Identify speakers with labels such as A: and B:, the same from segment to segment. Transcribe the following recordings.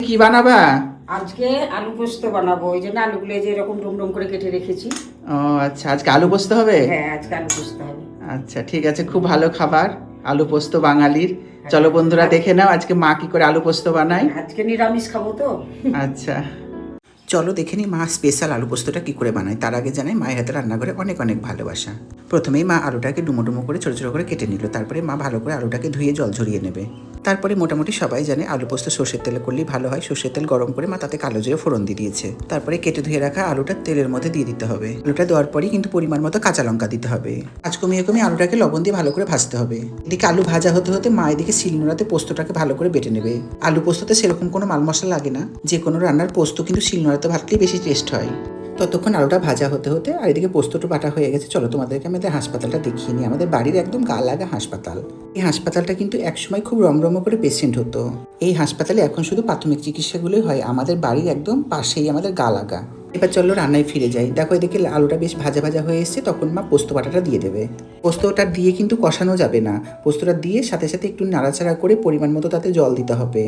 A: কি বানাবা?
B: আজকে আলু পোস্ত বানাবো, ওই জন্য আলুগুলো যে এরকম ডুম ডুম করে কেটে রেখেছি।
A: ও আচ্ছা, আজকে আলু পোস্ত হবে?
B: হ্যাঁ, আজকে আলু পোস্ত হবে।
A: আচ্ছা ঠিক আছে, খুব ভালো খাবার আলু পোস্ত বাঙালির।
B: হ্যাঁ,
A: চলো বন্ধুরা দেখে নাও আজকে মা কি করে আলু পোস্ত বানায়।
B: আজকে নিরামিষ খাবো তো।
A: আচ্ছা চলো দেখে নিই মা স্পেশাল আলু পোস্তটা কী করে বানায়। তার আগে জানাই মায়ের হাতে রান্নাঘরে অনেক অনেক ভালোবাসা। প্রথমেই মা আলুটাকে ডুমো ডুমো করে ছোটো ছোটো করে কেটে নিল। তারপরে মা ভালো করে আলুটাকে ধুয়ে জল ঝরিয়ে নেবে। তারপরে মোটামুটি সবাই জানে আলু পোস্ত সর্ষের তেলে করলেই ভালো হয়। সর্ষের তেল গরম করে মা তাতে কালো জিরে ফোড়ন দিয়ে দিয়েছে। তারপরে কেটে ধুয়ে রাখা আলুটা তেলের মধ্যে দিয়ে দিতে হবে। আলুটা দেওয়ার পরেই কিন্তু পরিমাণ মতো কাঁচা লঙ্কা দিতে হবে। আজ কমিয়ে কমিয়ে আলুটাকে লবণ দিয়ে ভালো করে ভাজতে হবে। এদিকে আলু ভাজা হতে হতে মা এদিকে শিলনোড়াতে পোস্তটাকে ভালো করে বেটে নেবে। আলু পোস্ততে সেরকম কোনো মাল মশলা লাগে না, যে কোনো রান্নার পোস্ত কিন্তু শিলনোড়াতে ভাজলেই বেশি টেস্ট হয়। ততক্ষণ আলুটা ভাজা হতে হতে আর এদিকে পোস্তটা বাটা হয়ে গেছে। চলো তোমাদেরকে আমাদের হাসপাতালটা দেখিয়ে নিই। আমাদের বাড়ির একদম গা লাগা হাসপাতাল। এই হাসপাতালটা কিন্তু একসময় খুব রমরম করে পেশেন্ট হতো। এই হাসপাতালে এখন শুধু প্রাথমিক চিকিৎসাগুলোই হয়। আমাদের বাড়ির একদম পাশেই আমাদের গা লাগা। এবার চলো রান্নায় ফিরে যাই। দেখো এদিকে আলুটা বেশ ভাজা ভাজা হয়ে এসছে, তখন মা পোস্ত বাটাটা দিয়ে দেবে। পোস্তটা দিয়ে কিন্তু কষানো যাবে না, পোস্তটা দিয়ে সাথে সাথে একটু নাড়াচাড়া করে পরিমাণ মতো তাতে জল দিতে হবে।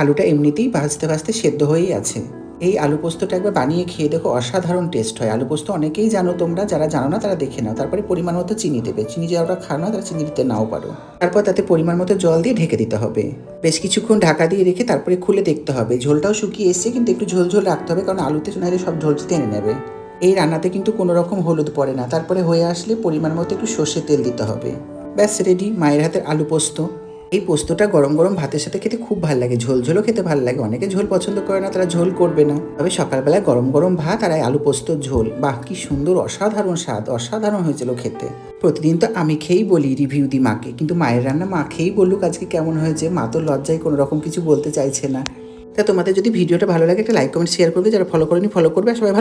A: আলুটা এমনিতেই ভাজতে ভাজতে সেদ্ধ হয়েই আছে। এই আলু পোস্তটা একবার বানিয়ে খেয়ে দেখো, অসাধারণ টেস্ট হয়। আলু পোস্ত অনেকেই জানো তোমরা, যারা জানো না তারা দেখে নাও। তারপরে পরিমাণ মতো চিনি দেবে, চিনি যারা খাও না তারা চিনি দিতে নাও পারো। তারপর তাতে পরিমাণ মতো জল দিয়ে ঢেকে দিতে হবে। বেশ কিছুক্ষণ ঢাকা দিয়ে রেখে তারপরে খুলে দেখতে হবে। ঝোলটাও শুকিয়ে এসছে, কিন্তু একটু ঝোল ঝোল রাখতে হবে, কারণ আলুতে নাহলে সব ঝোল টেনে নেবে। এই রান্নাতে কিন্তু কোনো রকম হলুদ পড়ে না। তারপরে হয়ে আসলে পরিমাণ মতো একটু সর্ষের তেল দিতে হবে। ব্যাস রেডি মায়ের হাতের আলু পোস্ত। এই পোস্তটা গরম গরম ভাতের সাথে খেতে খুব ভালো লাগে, ঝোল ঝোলও খেতে ভালো লাগে। অনেকে ঝোল পছন্দ করে না, তারা ঝোল করবে না। তবে সকালবেলায় গরম গরম ভাত আর আলু পোস্তর ঝোল, বাহ কি সুন্দর, অসাধারণ স্বাদ, অসাধারণ হয়েছিল খেতে। প্রতিদিন তো আমি খেয়েই বলি রিভিউ দিই মাকে, কিন্তু মায়ের রান্না মা খেয়েই বলুক আজকে কেমন হয়েছে। মা তো লজ্জায় কোনো রকম কিছু বলতে চাইছে না। তা তোমাদের যদি ভিডিওটা ভালো লাগে একটা লাইক কমেন্ট শেয়ার করবে, যারা ফলো করেনি ফলো করবে। আর সবাই